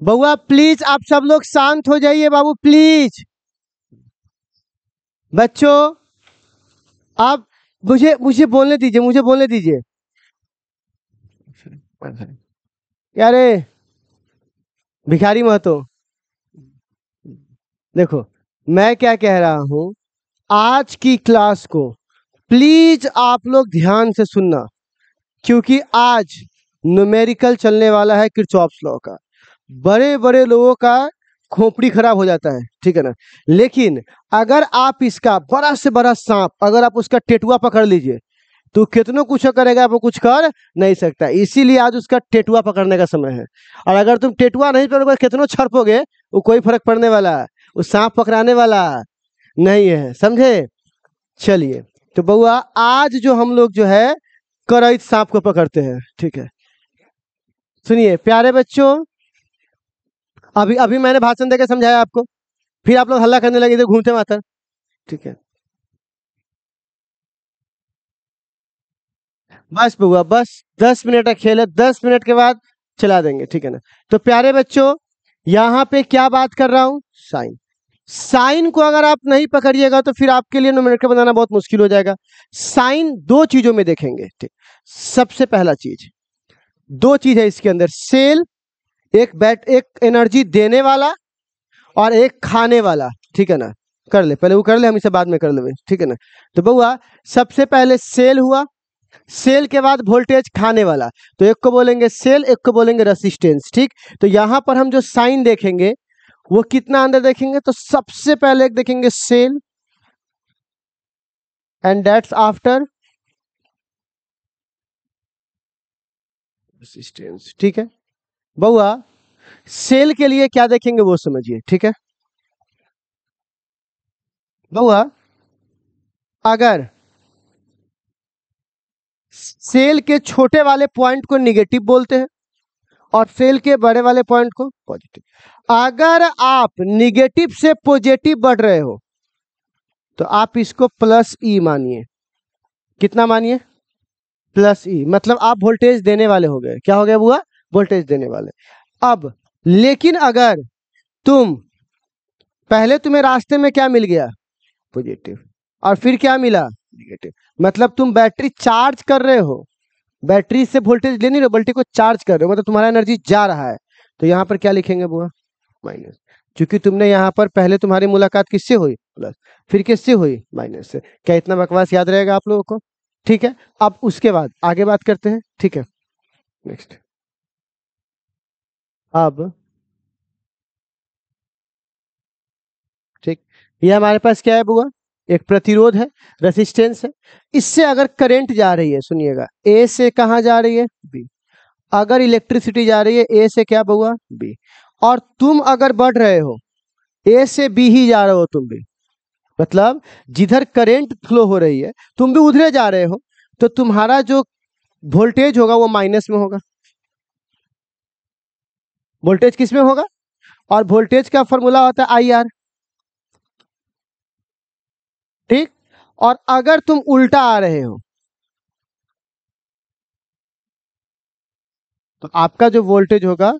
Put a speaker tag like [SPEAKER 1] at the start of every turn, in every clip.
[SPEAKER 1] बउआ प्लीज आप सब लोग शांत हो जाइए बाबू प्लीज। बच्चों आप मुझे मुझे बोलने दीजिए, मुझे बोलने दीजिए। यारे भिखारी महतो, देखो मैं क्या कह रहा हूं, आज की क्लास को प्लीज आप लोग ध्यान से सुनना, क्योंकि आज न्यूमेरिकल चलने वाला है किरचॉफ्स लॉ का। बड़े बड़े लोगों का खोपड़ी खराब हो जाता है, ठीक है ना। लेकिन अगर आप इसका बड़ा से बड़ा सांप, अगर आप उसका टेटुआ पकड़ लीजिए तो कितनों कुछ करेगा, वो कुछ कर नहीं सकता। इसीलिए आज उसका टेटुआ पकड़ने का समय है। और अगर तुम टेटुआ नहीं पकड़ोगे, कितनों छड़पोगे, वो कोई फर्क पड़ने वाला, वो सांप पकड़ाने वाला नहीं है, समझे। चलिए तो बउआ आज जो हम लोग जो है करैत सांप को पकड़ते हैं, ठीक है। सुनिए प्यारे बच्चों, अभी अभी मैंने भाषण देकर समझाया आपको, फिर आप लोग हल्ला करने लगे इधर घूमते मातर, ठीक है। बस बउआ बस 10 मिनट का खेल है, 10 मिनट के बाद चला देंगे, ठीक है ना। तो प्यारे बच्चों यहाँ पे क्या बात कर रहा हूँ, साइन। साइन को अगर आप नहीं पकड़िएगा तो फिर आपके लिए न्यूमेरिकल बनाना बहुत मुश्किल हो जाएगा। साइन दो चीजों में देखेंगे, ठीक। सबसे पहला चीज, दो चीज है इसके अंदर, सेल, एक एनर्जी देने वाला और एक खाने वाला, ठीक है ना। कर ले पहले, वो कर ले, हम इसे बाद में कर लेंगे, ठीक है ना। तो बउआ सबसे पहले सेल हुआ, सेल के बाद वोल्टेज खाने वाला, तो एक को बोलेंगे सेल, एक को बोलेंगे रेसिस्टेंस, ठीक। तो यहां पर हम जो साइन देखेंगे वो कितना अंदर देखेंगे, तो सबसे पहले एक देखेंगे cell and that's after resistance, ठीक है। बउआ सेल के लिए क्या देखेंगे वो समझिए, ठीक है। बउआ अगर सेल के छोटे वाले पॉइंट को निगेटिव बोलते हैं और सेल के बड़े वाले पॉइंट को पॉजिटिव। अगर आप निगेटिव से पॉजिटिव बढ़ रहे हो तो आप इसको प्लस ई मानिए। कितना मानिए, प्लस ई, मतलब आप वोल्टेज देने वाले हो गए। क्या हो गया बुआ, वोल्टेज देने वाले। अब लेकिन अगर तुम पहले तुम्हें रास्ते में क्या मिल गया, पॉजिटिव, और फिर क्या मिला, निगेटिव, मतलब तुम बैटरी चार्ज कर रहे हो, बैटरी से वोल्टेज ले नहीं रहे, बैटरी को चार्ज कर रहे हो, मतलब तुम्हारा एनर्जी जा रहा है। तो यहाँ पर क्या लिखेंगे बुआ, माइनस। क्योंकि तुमने यहाँ पर पहले तुम्हारी मुलाकात किससे हुई, प्लस, फिर किससे हुई, माइनस से। क्या इतना बकवास याद रहेगा आप लोगों को, ठीक है। अब उसके बाद आगे बात करते हैं, ठीक है। नेक्स्ट, अब ठीक, ये हमारे पास क्या है बुआ, एक प्रतिरोध है, रेसिस्टेंस है। इससे अगर करंट जा रही है, सुनिएगा, ए से कहाँ जा रही है, बी। अगर इलेक्ट्रिसिटी जा रही है ए से क्या बुआ, बी, और तुम अगर बढ़ रहे हो ए से बी ही जा रहे हो तुम भी, मतलब जिधर करंट फ्लो हो रही है तुम भी उधरे जा रहे हो, तो तुम्हारा जो वोल्टेज होगा वो माइनस में होगा। वोल्टेज किस में होगा, और वोल्टेज का फॉर्मूला होता है आई आर, ठीक। और अगर तुम उल्टा आ रहे हो तो आपका जो वोल्टेज होगा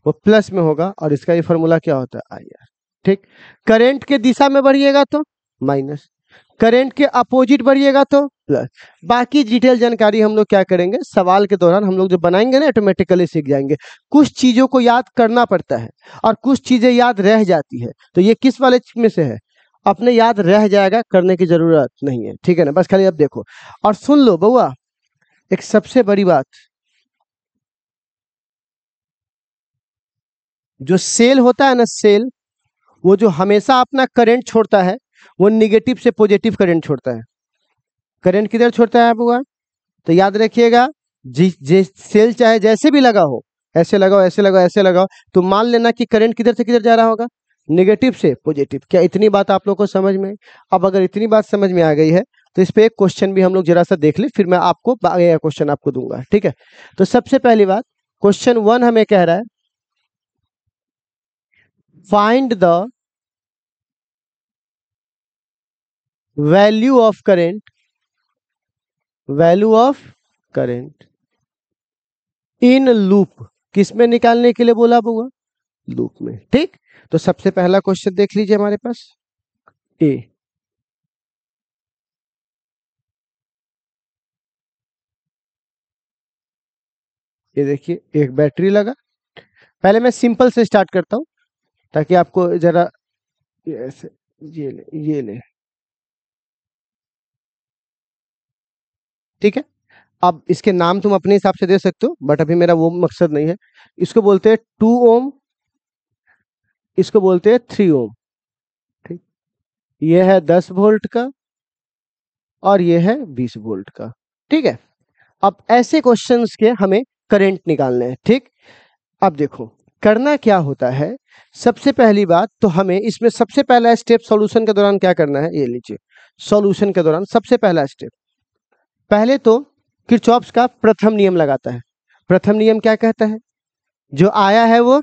[SPEAKER 1] वो प्लस में होगा, और इसका ये फॉर्मूला क्या होता है, आई आर, ठीक। करंट के दिशा में बढ़िएगा तो माइनस, करंट के अपोजिट बढ़िएगा तो प्लस। बाकी डिटेल जानकारी हम लोग क्या करेंगे, सवाल के दौरान हम लोग जो बनाएंगे ना ऑटोमेटिकली सीख जाएंगे। कुछ चीजों को याद करना पड़ता है और कुछ चीजें याद रह जाती है, तो ये किस वाले में से है, अपने याद रह जाएगा, करने की जरूरत नहीं है, ठीक है ना। बस खाली अब देखो और सुन लो बउआ, एक सबसे बड़ी बात, जो सेल होता है ना, सेल, वो जो हमेशा अपना करंट छोड़ता है वो निगेटिव से पॉजिटिव करंट छोड़ता है। करंट किधर छोड़ता है आपका, तो याद रखिएगा, जिस सेल चाहे जैसे भी लगा हो, ऐसे लगाओ, ऐसे लगाओ, ऐसे लगाओ, तो मान लेना कि करंट किधर से किधर जा रहा होगा, नेगेटिव से पॉजिटिव। क्या इतनी बात आप लोग को समझ में आई? अब अगर इतनी बात समझ में आ गई है तो इस पे एक क्वेश्चन भी हम लोग जरा सा देख ले, फिर मैं आपको आगे क्वेश्चन आपको दूंगा, ठीक है। तो सबसे पहली बात, क्वेश्चन 1 हमें कह रहा है, find the value of current, value of current in loop. किस में निकालने के लिए बोला बुआ, लूप में। ठीक, तो सबसे पहला क्वेश्चन देख लीजिए हमारे पास ए। ये देखिए एक बैटरी लगा। पहले मैं सिंपल से स्टार्ट करता हूं ताकि आपको जरा ऐसे, ये ले ये ले, ठीक है। अब इसके नाम तुम अपने हिसाब से दे सकते हो, बट अभी मेरा वो मकसद नहीं है। इसको बोलते हैं 2 ओम, इसको बोलते हैं 3 ओम। ठीक, ये है 10 वोल्ट का और ये है 20 वोल्ट का। ठीक है, अब ऐसे क्वेश्चंस के हमें करंट निकालने हैं। ठीक, अब देखो करना क्या होता है। सबसे पहली बात तो हमें इसमें सबसे पहला स्टेप सॉल्यूशन के दौरान क्या करना है, ये लीजिए। सॉल्यूशन के दौरान सबसे पहला स्टेप, पहले तो किरचॉफ्स का प्रथम नियम लगाता है। प्रथम नियम क्या कहता है, जो आया है वो,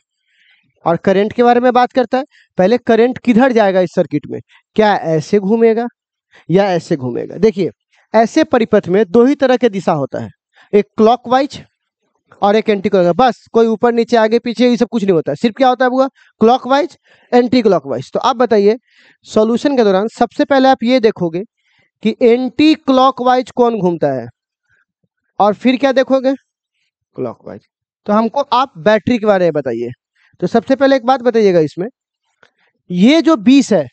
[SPEAKER 1] और करंट के बारे में बात करता है। पहले करंट किधर जाएगा इस सर्किट में, क्या ऐसे घूमेगा या ऐसे घूमेगा। देखिए ऐसे परिपथ में दो ही तरह के दिशा होता है, एक क्लॉकवाइज और एक एंटी क्लॉकवाइज। बस कोई ऊपर नीचे आगे पीछे ये सब कुछ नहीं होता है, सिर्फ क्या होता है आपका क्लॉकवाइज एंटी क्लॉकवाइज। तो आप बताइए सॉल्यूशन के दौरान सबसे पहले आप ये देखोगे कि एंटी क्लॉकवाइज कौन घूमता है, और फिर क्या देखोगे क्लॉकवाइज। तो हमको आप बैटरी के बारे में बताइए। तो सबसे पहले एक बात बताइएगा, इसमें ये जो 20 है,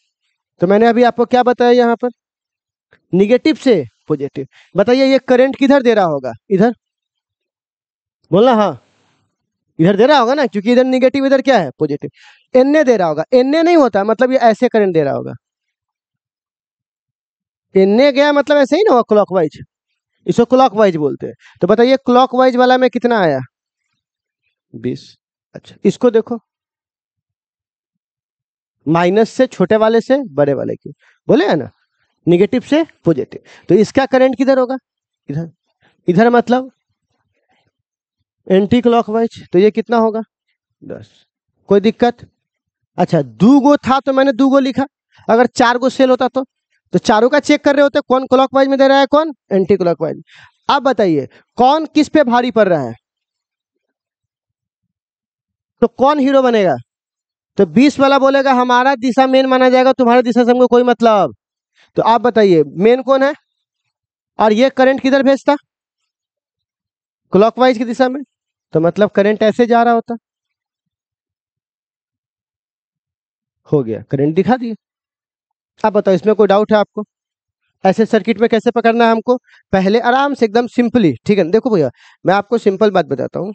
[SPEAKER 1] तो मैंने अभी आपको क्या बताया यहाँ पर, निगेटिव से पॉजिटिव। बताइए ये करंट किधर दे रहा होगा, इधर बोलना, हाँ इधर दे रहा होगा ना, क्योंकि इधर निगेटिव इधर क्या है पॉजिटिव। एनए दे रहा होगा, एनए नहीं होता मतलब ये ऐसे करंट दे रहा होगा। एनए गया मतलब ऐसे ही ना होगा क्लॉकवाइज, इसको क्लॉकवाइज बोलते हैं। तो बताइए क्लॉकवाइज वाला में कितना आया 20। अच्छा इसको देखो, माइनस से छोटे वाले से बड़े वाले की, बोले है ना, निगेटिव से पॉजिटिव। तो इसका करंट किधर होगा, इधर। इधर मतलब एंटी क्लॉकवाइज, तो ये कितना होगा 10। कोई दिक्कत। अच्छा 2 गो था तो मैंने 2 गो लिखा, अगर 4 गो सेल होता तो चारों का चेक कर रहे होते कौन क्लॉकवाइज में दे रहा है कौन एंटी क्लॉकवाइज। अब बताइए कौन किस पे भारी पड़ रहा है, तो कौन हीरो बनेगा। तो 20 वाला बोलेगा हमारा दिशा मेन माना जाएगा, तुम्हारे दिशा से हमको कोई मतलब। तो आप बताइए मेन कौन है, और ये करंट किधर भेजता क्लॉकवाइज की दिशा में, तो मतलब करंट ऐसे जा रहा होता। हो गया, करंट दिखा दिए। आप बताओ इसमें कोई डाउट है आपको, ऐसे सर्किट में कैसे पकड़ना है हमको। पहले आराम से एकदम सिंपली, ठीक है। देखो भैया मैं आपको सिंपल बात बताता हूँ,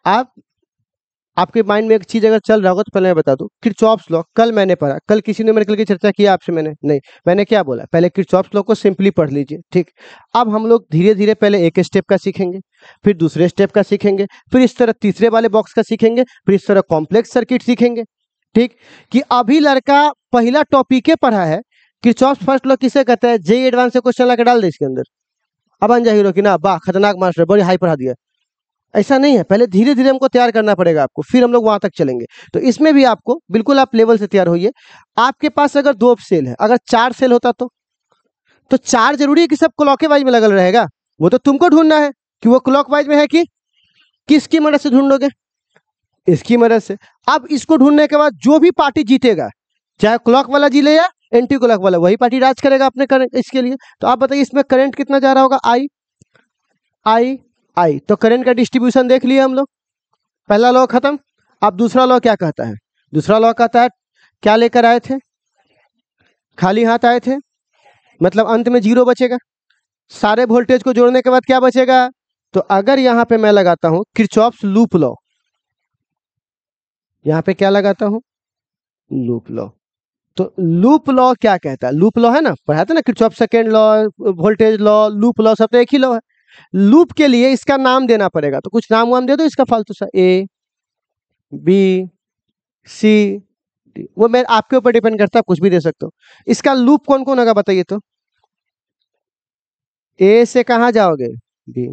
[SPEAKER 1] आप आपके माइंड में एक चीज अगर चल रहा होगा तो पहले मैं बता दूं, किरचॉफ्स लॉ कल मैंने पढ़ा। कल किसी ने मेरे कल की चर्चा किया आपसे, मैंने नहीं, मैंने क्या बोला, पहले किरचॉफ्स लॉ को सिंपली पढ़ लीजिए। ठीक, अब हम लोग धीरे धीरे पहले एक स्टेप का सीखेंगे, फिर दूसरे स्टेप का सीखेंगे, फिर इस तरह तीसरे वाले बॉक्स का सीखेंगे, फिर इस तरह कॉम्प्लेक्स सर्किट सीखेंगे। ठीक, कि अभी लड़का पहला टॉपिक ही पढ़ा है, किरचॉफ्स फर्स्ट लॉ किसे कहते हैं, जे एडवांस से क्वेश्चन ला के डाल दे इसके अंदर, अब बन जा हीरो की ना, वाह खतरनाक मास्टर, बड़ी हाई पढ़ा दिया। ऐसा नहीं है, पहले धीरे धीरे हमको तैयार करना पड़ेगा आपको, फिर हम लोग वहां तक चलेंगे। तो इसमें भी आपको बिल्कुल आप लेवल से तैयार होइए। आपके पास अगर 2 सेल है, अगर 4 सेल होता तो 4 जरूरी है कि सब क्लॉक वाइज में लगल रहेगा, वो तो तुमको ढूंढना है कि वो क्लॉक वाइज में है कि किसकी मदद से ढूंढोगे, इसकी मदद से। अब इसको ढूंढने के बाद जो भी पार्टी जीतेगा, चाहे क्लॉक वाला जीले या एंटी क्लॉक वाला, वही पार्टी राज करेगा अपने करंट इसके लिए। तो आप बताइए इसमें करंट कितना जा रहा होगा, आई आई आई। तो करंट का डिस्ट्रीब्यूशन देख लिए हम लोग, पहला लॉ खत्म। अब दूसरा लॉ क्या कहता है, दूसरा लॉ कहता है क्या लेकर आए थे, खाली हाथ आए थे, मतलब अंत में 0 बचेगा। सारे वोल्टेज को जोड़ने के बाद क्या बचेगा, तो अगर यहां पे मैं लगाता हूं किरचॉफ्स लूप लॉ, यहां पे क्या लगाता हूं लूप लॉ। तो लूप लॉ क्या कहता है, लूप लॉ है ना, पढ़ा था ना Kirchhoff second law, voltage law, loop law, सब तो एक ही लॉ है। लूप के लिए इसका नाम देना पड़ेगा, तो कुछ नाम वाम दे दो इसका फालतू सा, ए बी सी डी, वो मैं आपके ऊपर डिपेंड करता है, कुछ भी दे सकते हो। इसका लूप कौन कौन होगा बताइए तो, ए से कहां जाओगे बी,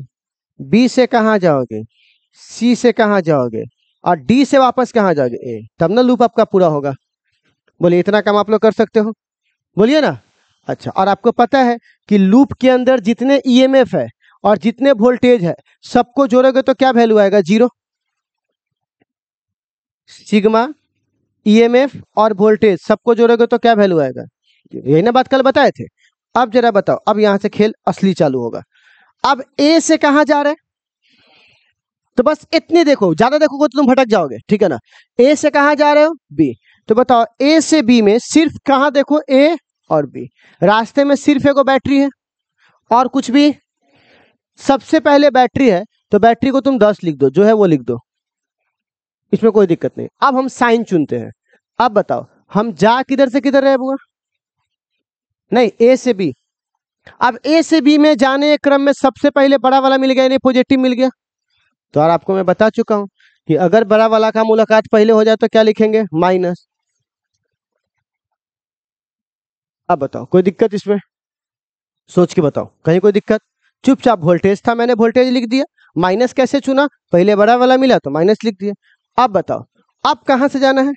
[SPEAKER 1] बी से कहां जाओगे सी से कहां जाओगे, और डी से वापस कहां जाओगे ए, तब ना लूप आपका पूरा होगा। बोलिए इतना काम आप लोग कर सकते हो, बोलिए ना। अच्छा, और आपको पता है कि लूप के अंदर जितने ईएमएफ है और जितने वोल्टेज है सबको जोड़ोगे तो क्या वैल्यू आएगा, 0। सिग्मा, ईएमएफ और वोल्टेज सबको जोड़ोगे तो क्या वैल्यू आएगा? यही ना बात कल बताए थे। अब जरा बताओ, अब यहां से खेल असली चालू होगा। अब ए से कहां जा रहे हैं? तो बस इतनी देखो, ज्यादा देखोगे तो तुम भटक जाओगे, ठीक है ना। ए से कहां जा रहे हो? बी। तो बताओ ए से बी में सिर्फ कहां देखो, ए और बी। रास्ते में सिर्फ एगो बैटरी है और कुछ भी? सबसे पहले बैटरी है, तो बैटरी को तुम 10 लिख दो, जो है वो लिख दो, इसमें कोई दिक्कत नहीं। अब हम साइन चुनते हैं। अब बताओ हम जा किधर से किधर रहे बुआ? नहीं, ए से बी। अब ए से बी में जाने के क्रम में सबसे पहले बड़ा वाला मिल गया, यानी पॉजिटिव मिल गया। तो यार आपको मैं बता चुका हूं कि अगर बड़ा वाला का मुलाकात पहले हो जाए तो क्या लिखेंगे? माइनस। अब बताओ कोई दिक्कत इसमें? सोच के बताओ, कहीं कोई दिक्कत? चुपचाप वोल्टेज था, मैंने वोल्टेज लिख दिया। माइनस कैसे चुना? पहले बड़ा वाला मिला तो माइनस लिख दिया। अब बताओ अब कहां से जाना है?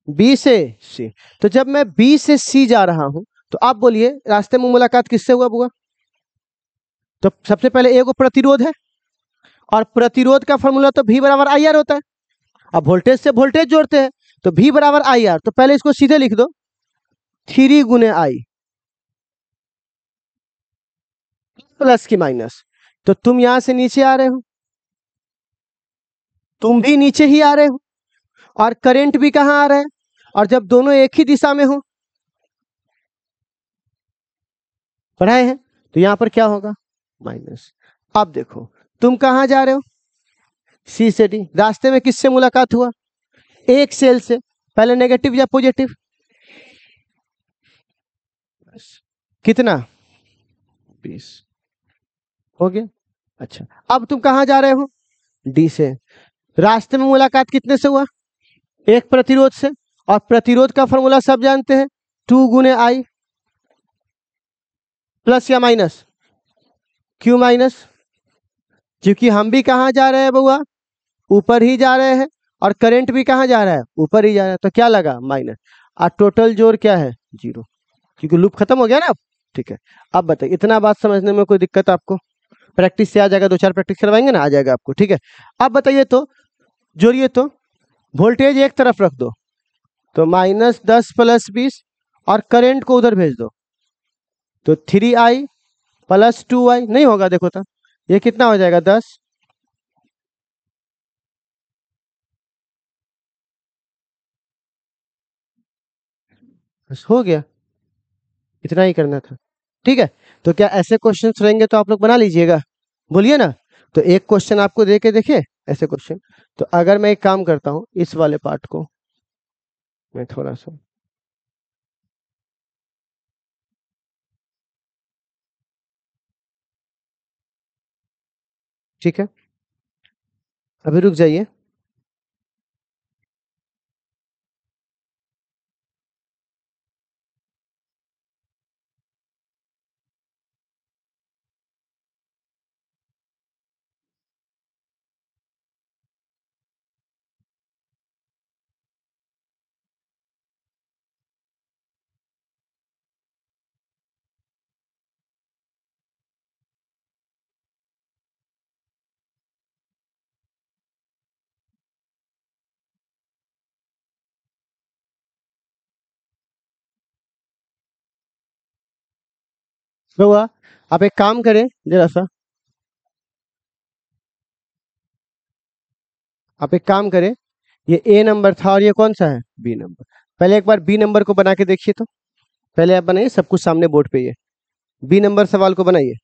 [SPEAKER 1] बी से सी। तो जब मैं बी से सी जा रहा हूं तो आप बोलिए रास्ते में मुलाकात किससे हुआ बुआ? तो सबसे पहले एगो प्रतिरोध है, और प्रतिरोध का फॉर्मूला तो V बराबर आई आर होता है। अब वोल्टेज से वोल्टेज जोड़ते हैं, तो V बराबर आई आर, तो पहले इसको सीधे लिख दो, 3 गुने आई प्लस की माइनस। तो तुम यहां से नीचे आ रहे हो, तुम भी नीचे ही आ रहे हो, और करंट भी कहां आ रहा है? और जब दोनों एक ही दिशा में हो, पढ़ाए हैं, तो यहां पर क्या होगा? माइनस। अब देखो तुम कहां जा रहे हो? सी से डी। रास्ते में किससे मुलाकात हुआ? एक सेल से। पहले नेगेटिव या पॉजिटिव? कितना? 20 हो गया। अच्छा, अब तुम कहां जा रहे हो? डी से। रास्ते में मुलाकात कितने से हुआ? एक प्रतिरोध से। और प्रतिरोध का फॉर्मूला सब जानते हैं, 2 गुने आई। प्लस या माइनस? क्यों माइनस? क्योंकि हम भी कहां जा रहे हैं बउआ? ऊपर ही जा रहे हैं। और करंट भी कहां जा रहा है? ऊपर ही जा रहा है, तो क्या लगा? माइनस। और टोटल जोर क्या है? 0, क्योंकि लूप खत्म हो गया ना अब। ठीक है, अब बताइए इतना बात समझने में कोई दिक्कत आपको? प्रैक्टिस से आ जाएगा, 2-4 प्रैक्टिस करवाएंगे ना, आ जाएगा आपको। ठीक है, अब बताइए तो, जोड़िए तो। वोल्टेज एक तरफ रख दो, तो -10 + 20, और करंट को उधर भेज दो, तो 3i + 2i। नहीं होगा? देखो तो ये कितना हो जाएगा? 10। बस हो गया, इतना ही करना था। ठीक है, तो क्या ऐसे क्वेश्चंस रहेंगे तो आप लोग बना लीजिएगा? बोलिए ना। तो एक क्वेश्चन आपको दे के देखिए ऐसे क्वेश्चन। तो अगर मैं एक काम करता हूँ, इस वाले पार्ट को मैं थोड़ा सा, ठीक है, अभी रुक जाइए। तो हुआ, आप एक काम करें जरा सा, आप एक काम करें, ये ए नंबर था और ये कौन सा है? B number. पहले एक बार बी नंबर को बना के देखिए तो। पहले आप बनाइए सब कुछ सामने बोर्ड पे, ये बी नंबर सवाल को बनाइए।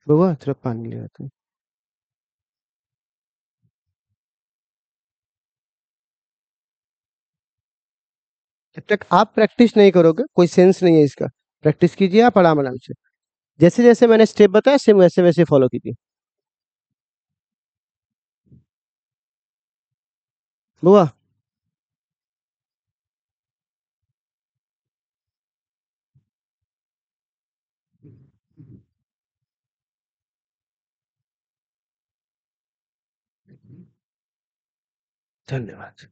[SPEAKER 1] बउआ थोड़ा पानी ले आता हूँ। जब तक आप प्रैक्टिस नहीं करोगे कोई सेंस नहीं है इसका। प्रैक्टिस कीजिए आप आराम आराम से, जैसे जैसे मैंने स्टेप बताया सेम वैसे वैसे फॉलो कीजिए। बुआ, धन्यवाद।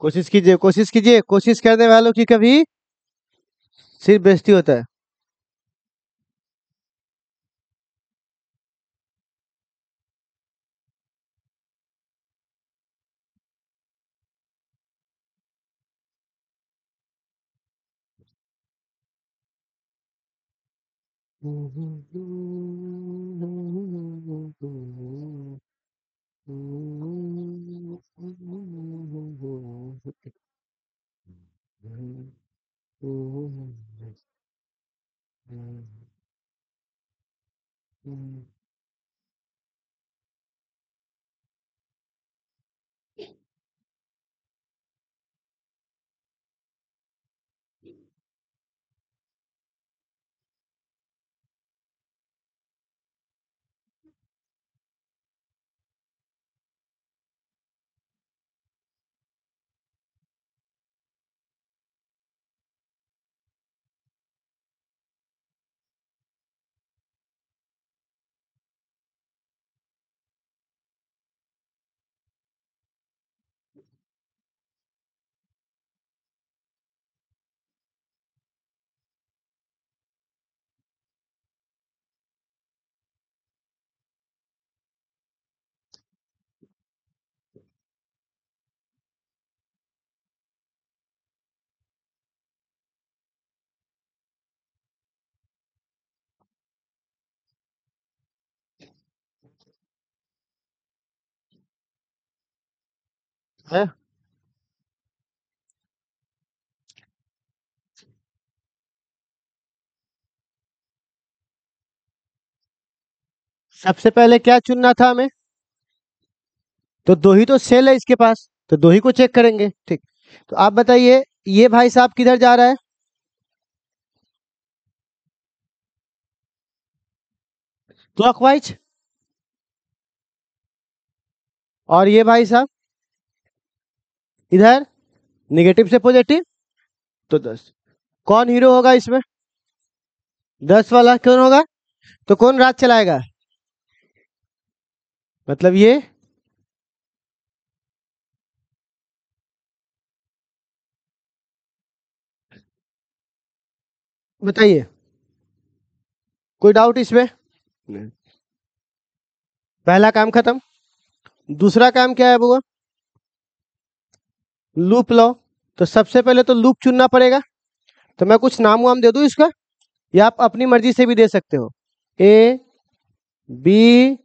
[SPEAKER 1] कोशिश कीजिए, कोशिश कीजिए, कोशिश करने वालों की कभी सिर्फ बेइज्जती होता है। है। सबसे पहले क्या चुनना था हमें? तो दो ही तो सेल है इसके पास, तो दो ही को चेक करेंगे। ठीक, तो आप बताइए ये भाई साहब किधर जा रहा है? क्लॉकवाइज। और ये भाई साहब इधर निगेटिव से पॉजिटिव, तो 10। कौन हीरो होगा इसमें? 10 वाला कौन होगा? तो कौन राज चलाएगा? मतलब ये। बताइए, कोई डाउट इसमें? नहीं। पहला काम खत्म। दूसरा काम क्या है बुआ? लूप लो। तो सबसे पहले तो लूप चुनना पड़ेगा। तो मैं कुछ नाम वाम दे दूं इसका, या आप अपनी मर्जी से भी दे सकते हो। ए, बी।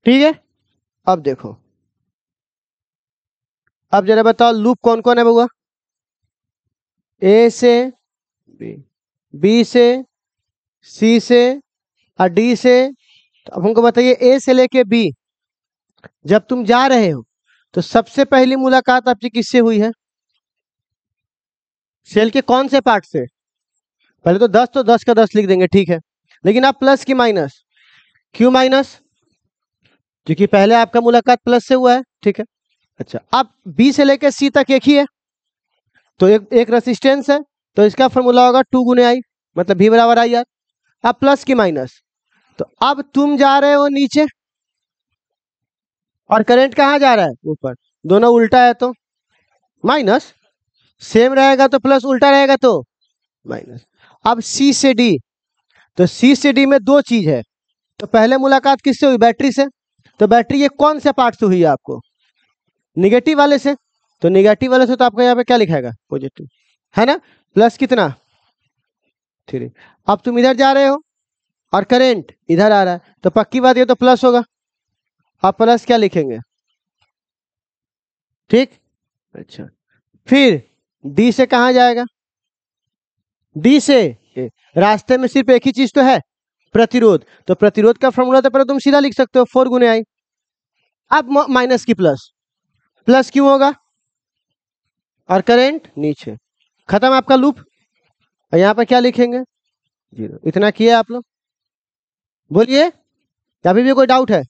[SPEAKER 1] ठीक है, अब देखो, अब जरा बताओ लूप कौन कौन है बुआ? ए से बी, बी से, सी से और डी से। तो अब हमको बताइए ए से लेके बी जब तुम जा रहे हो तो सबसे पहली मुलाकात आपकी किससे हुई है? सेल के कौन से पार्ट से? पहले तो 10, तो 10 का 10 लिख देंगे, ठीक है। लेकिन आप प्लस की माइनस? क्यों माइनस? क्योंकि पहले आपका मुलाकात प्लस से हुआ है, ठीक है। अच्छा, अब बी से लेकर सी तक एक ही है, तो एक रेसिस्टेंस है, तो इसका फॉर्मूला होगा 2 गुने आई, मतलब भी बराबर आई आर। अब प्लस की माइनस? तो अब तुम जा रहे हो नीचे और करंट कहाँ जा रहा है? ऊपर। दोनों उल्टा है तो माइनस, सेम रहेगा तो प्लस, उल्टा रहेगा तो माइनस। अब सी से डी, तो सी से डी में दो चीज है। तो पहले मुलाकात किससे हुई? बैटरी से। तो बैटरी ये कौन से पार्ट से हुई है आपको? निगेटिव वाले से। तो निगेटिव वाले से तो आपका यहाँ पे क्या लिखाएगा? पॉजिटिव, है ना? प्लस कितना? 3। अब तुम इधर जा रहे हो और करंट इधर आ रहा है, तो पक्की बात ये तो प्लस होगा। आप प्लस क्या लिखेंगे? ठीक। अच्छा, फिर डी से कहा जाएगा? डी से रास्ते में सिर्फ एक ही चीज तो है, प्रतिरोध। तो प्रतिरोध का फॉर्मूला तो पहले तुम सीधा लिख सकते हो, 4 गुने आई। अब माइनस की प्लस, प्लस क्यों होगा? और करंट नीचे, खत्म आपका लूप। और यहाँ पर क्या लिखेंगे? 0। इतना किए आप लोग? बोलिए, अभी भी कोई डाउट है?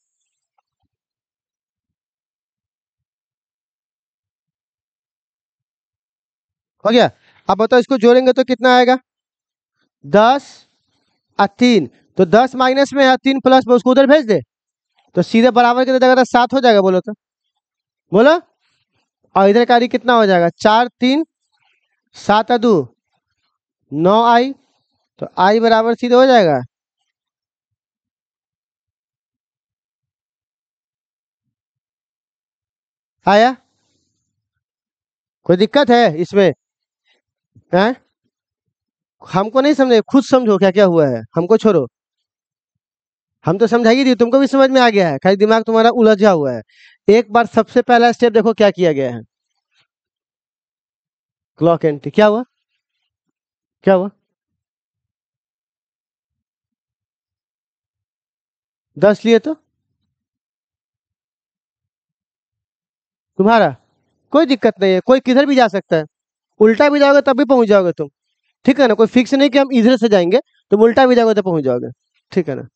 [SPEAKER 1] हो गया? अब बताओ, इसको जोड़ेंगे तो कितना आएगा? 10 और 3। तो 10 माइनस में है, 3 प्लस में, उसको उधर भेज दे तो सीधे बराबर के जगह 7 हो जाएगा। बोलो तो, बोलो। और इधर का कितना हो जाएगा? 4 3 7 और 2 9 आई। तो आई बराबर सीधे हो जाएगा। आया? कोई दिक्कत है इसमें? हैं? हमको नहीं समझे, खुद समझो क्या क्या हुआ है, हमको छोड़ो। हम तो समझा ही दिए, तुमको भी समझ में आ गया है, खाली दिमाग तुम्हारा उलझा हुआ है। एक बार सबसे पहला स्टेप देखो क्या किया गया है। क्लॉक एंट्री क्या हुआ? क्या हुआ? 10 लिए तो तुम्हारा कोई दिक्कत नहीं है, कोई किधर भी जा सकता है। उल्टा भी जाओगे तब भी पहुंच जाओगे तुम। ठीक है ना? कोई फिक्स नहीं कि हम इधर से जाएंगे, तुम उल्टा भी जाओगे तो पहुंच जाओगे। ठीक है ना?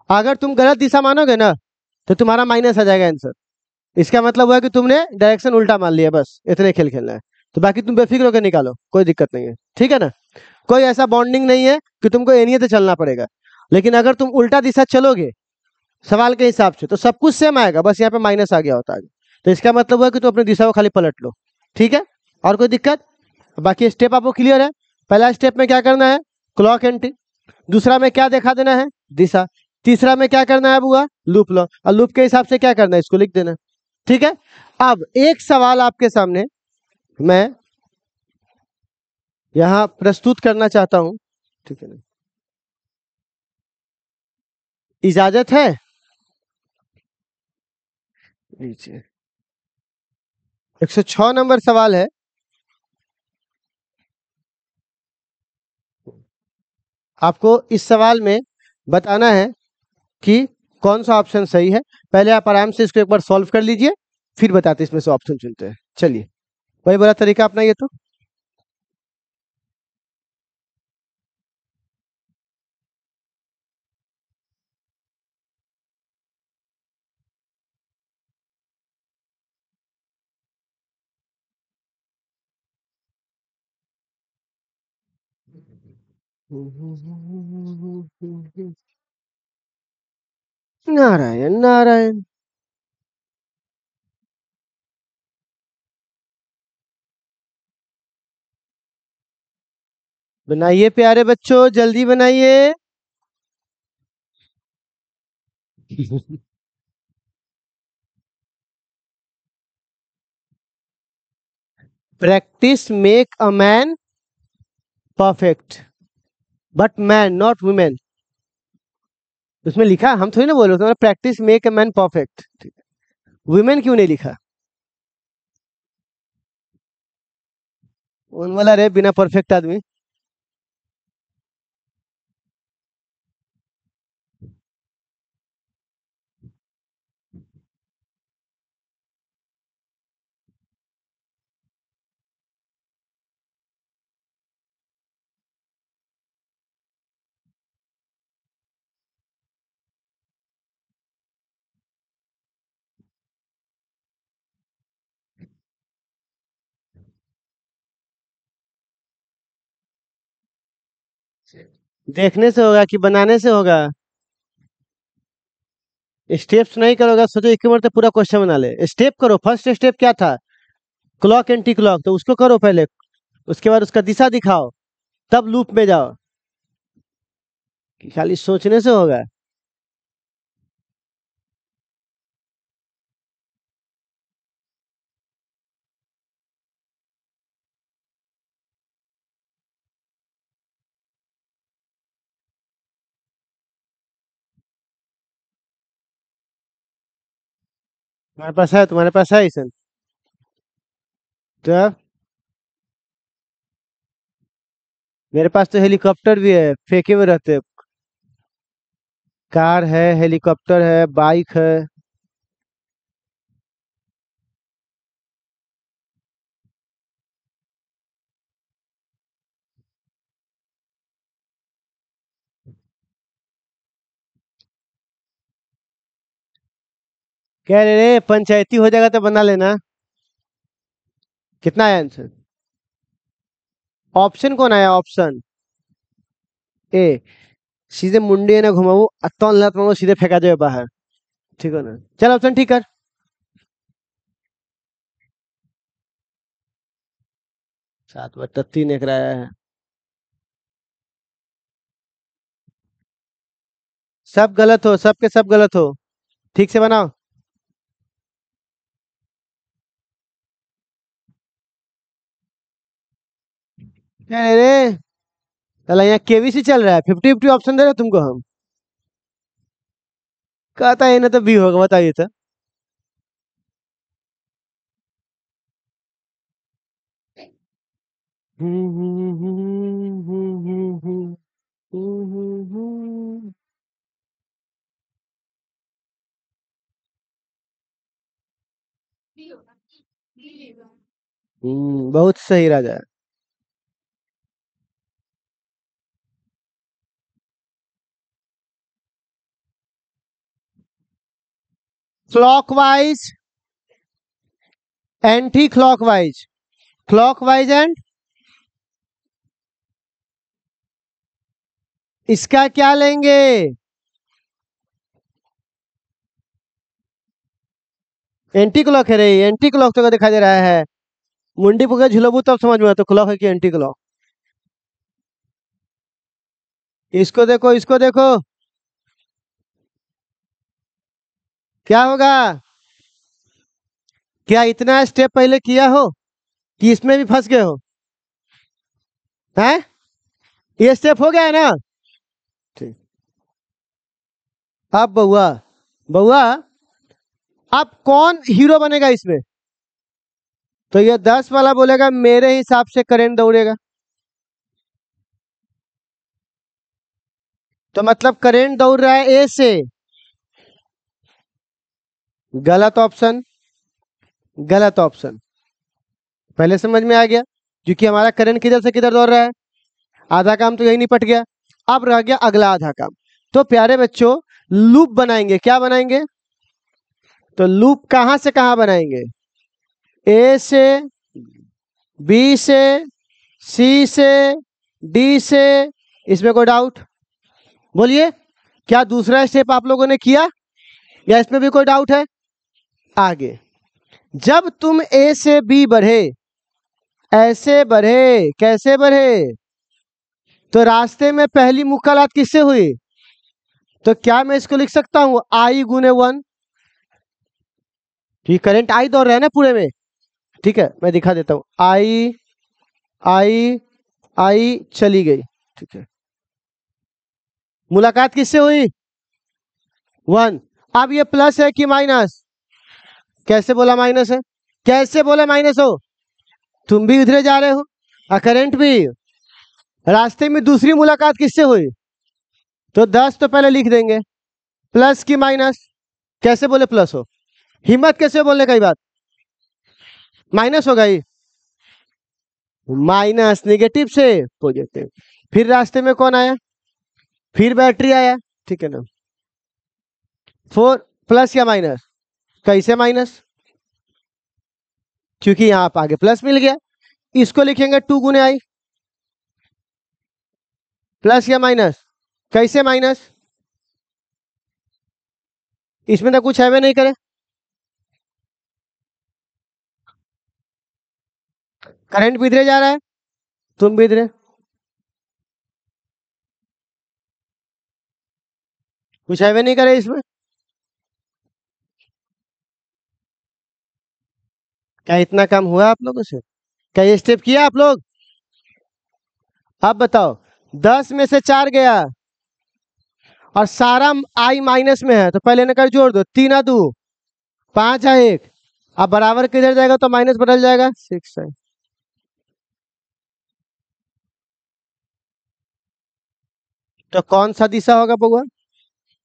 [SPEAKER 1] अगर तुम गलत दिशा मानोगे ना, तो तुम्हारा माइनस आ जाएगा आंसर। इसका मतलब हुआ कि तुमने डायरेक्शन उल्टा मान लिया, बस इतने खेल खेलना है। तो बाकी तुम बेफिक्र होकर निकालो, कोई दिक्कत नहीं है। ठीक है ना? कोई ऐसा बॉन्डिंग नहीं है कि तुमको एनिए से चलना पड़ेगा। लेकिन अगर तुम उल्टा दिशा चलोगे सवाल के हिसाब से, तो सब कुछ सेम आएगा, बस यहाँ पे माइनस आ गया होता है। तो इसका मतलब हुआ कि तुम अपनी दिशा को खाली पलट लो। ठीक है? और कोई दिक्कत? बाकी स्टेप आपको क्लियर है? पहला स्टेप में क्या करना है? Clock entry. दूसरा में क्या दिखा देना है? दिशा। तीसरा में क्या करना है बुआ? लूप लो, और लूप के हिसाब से क्या करना है? इसको लिख देना। ठीक है? अब एक सवाल आपके सामने मैं यहाँ प्रस्तुत करना चाहता हूँ। ठीक है ना? इजाजत है? लीजिए, 106 नंबर सवाल है। आपको इस सवाल में बताना है कि कौन सा ऑप्शन सही है। पहले आप आराम से इसको एक बार सॉल्व कर लीजिए, फिर बताते हैं इसमें से ऑप्शन चुनते हैं। चलिए, वही बड़ा तरीका अपनाइए तो। नारायण नारायण। बनाइए प्यारे बच्चों, जल्दी बनाइए। Practice make a man perfect, but man not women. उसमें लिखा, हम थोड़ी ना बोल रहे, तुम्हारा practice make a man perfect. Women क्यों नहीं लिखा? उन वाला रे बिना परफेक्ट आदमी। देखने से होगा कि बनाने से होगा? स्टेप्स नहीं करोगे, सोचो एक ही बार तो पूरा क्वेश्चन बना ले। स्टेप करो, फर्स्ट स्टेप क्या था? क्लॉक एंटी क्लॉक, तो उसको करो पहले। उसके बाद उसका दिशा दिखाओ, तब लूप में जाओ। कि खाली सोचने से होगा? तुम्हारे पास है ईसन? तो मेरे पास तो हेलीकॉप्टर भी है, फेंके हुए रहते हैं। कार है, हेलीकॉप्टर है, बाइक है। कह रहे रे पंचायती हो जाएगा तो बना लेना। कितना है आंसर? ऑप्शन कौन आया? Option A. सीधे मुंडी ने घुमाऊ, अत्तौन लात मारो, सीधे फेंका जाए बाहर। ठीक है ना? चल ऑप्शन ठीक कर। 7/3 एक आया है। सब गलत हो, सबके सब गलत हो। ठीक से बनाओ। अरे साला यहाँ केबीसी चल रहा है, 50-50 ऑप्शन दे रहे हैं तुमको हम। कहता है ना तो बी होगा, बताइए तो। बहुत सही राजा। Clockwise, anti clockwise, clockwise and इसका क्या लेंगे? एंटी क्लॉक है रे, एंटी क्लॉक तो दिखाई दे रहा है। मुंडी पकड़ झुलबू तब समझ में आता तो क्लॉक है कि एंटी क्लॉक। इसको देखो, इसको देखो। क्या होगा? क्या इतना स्टेप पहले किया हो कि इसमें भी फंस गए हो? हैं? ये स्टेप हो गया है ना? ठीक। अब बउआ, बउआ, अब कौन हीरो बनेगा इसमें? तो ये 10 वाला बोलेगा मेरे हिसाब से करंट दौड़ेगा। तो मतलब करंट दौड़ रहा है ए से। गलत ऑप्शन, गलत ऑप्शन। पहले समझ में आ गया, क्योंकि हमारा करंट किधर से किधर दौड़ रहा है। आधा काम तो यही निपट गया। अब रह गया अगला आधा काम। तो प्यारे बच्चों, लूप बनाएंगे। क्या बनाएंगे? तो लूप कहां से कहां बनाएंगे? ए से, बी से, सी से, डी से। इसमें कोई डाउट? बोलिए, क्या दूसरा स्टेप आप लोगों ने किया या इसमें भी कोई डाउट है? आगे, जब तुम ए से बी बढ़े, ऐसे बढ़े, कैसे बढ़े? तो रास्ते में पहली मुक्कालात किससे हुई? तो क्या मैं इसको लिख सकता हूं आई गुने 1? कि करंट आई दौड़ रहा है ना पूरे में। ठीक है, मैं दिखा देता हूं। आई, आई, आई चली गई। ठीक है, मुलाकात किससे हुई? 1। अब ये प्लस है कि माइनस? कैसे बोला माइनस है? कैसे बोले माइनस हो? तुम भी उधरे जा रहे हो और करंट भी। रास्ते में दूसरी मुलाकात किससे हुई? तो 10 तो पहले लिख देंगे। प्लस की माइनस? कैसे बोले प्लस हो? हिम्मत कैसे बोलने का बात? माइनस होगा ही। माइनस नेगेटिव से पॉजिटिव। फिर रास्ते में कौन आया? फिर बैटरी आया। ठीक है ना? 4 प्लस या माइनस? कैसे माइनस? क्योंकि यहां आप आगे प्लस मिल गया। इसको लिखेंगे 2 गुने आई। प्लस या माइनस? कैसे माइनस? इसमें तो कुछ है नहीं करे। करंट भी इधरे जा रहा है, तुम भी इधरे, कुछ है नहीं करे इसमें। क्या इतना कम हुआ आप लोगों से? क्या ये स्टेप किया आप लोग? अब बताओ, 10 में से 4 गया और सारा आई माइनस में है, तो पहले नकर जोड़ दो, 3 आ 2 5 आ 1। अब बराबर किधर जाएगा तो माइनस बदल जाएगा, 6 है। तो कौन सा दिशा होगा बउआ?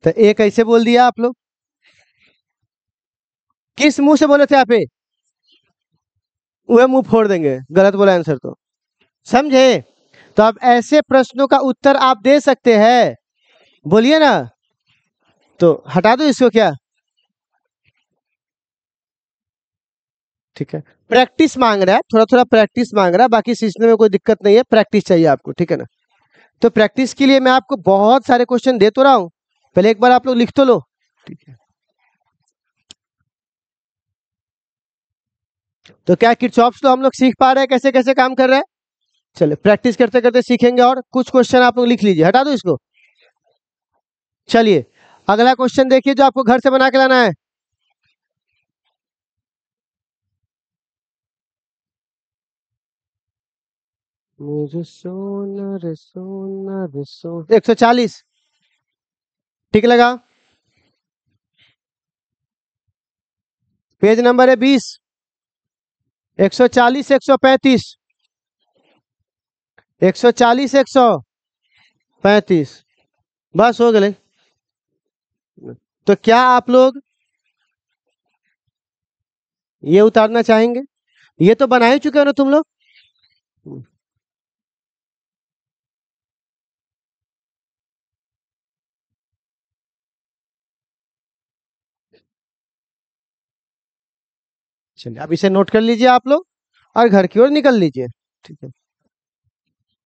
[SPEAKER 1] तो ए कैसे बोल दिया आप लोग? किस मुंह से बोले थे आप? वह मुंह फोड़ देंगे, गलत बोला आंसर तो, समझे? तो अब ऐसे प्रश्नों का उत्तर आप दे सकते हैं, बोलिए ना। तो हटा दो इसको क्या? ठीक है, प्रैक्टिस मांग रहा है, थोड़ा थोड़ा प्रैक्टिस मांग रहा है, बाकी सीखने में कोई दिक्कत नहीं है, प्रैक्टिस चाहिए आपको, ठीक है ना? तो प्रैक्टिस के लिए मैं आपको बहुत सारे क्वेश्चन दे तो रहा हूं, पहले एक बार आप लोग लिख तो लो, ठीक है? तो क्या किरचॉफ्स तो हम लोग सीख पा रहे हैं कैसे कैसे काम कर रहा है? चलिए प्रैक्टिस करते करते सीखेंगे, और कुछ क्वेश्चन आप लोग लिख लीजिए, हटा दो इसको। चलिए अगला क्वेश्चन देखिए जो आपको घर से बना के लाना है। मुझे सोना रे सोना रे सोना, 140, ठीक लगा? पेज नंबर है 20, 140 135, 140 135, बस हो गए। तो क्या आप लोग ये उतारना चाहेंगे? ये तो बना ही चुके हो ना तुम लोग। चलिए अब इसे नोट कर लीजिए आप लोग और घर की ओर निकल लीजिए, ठीक है?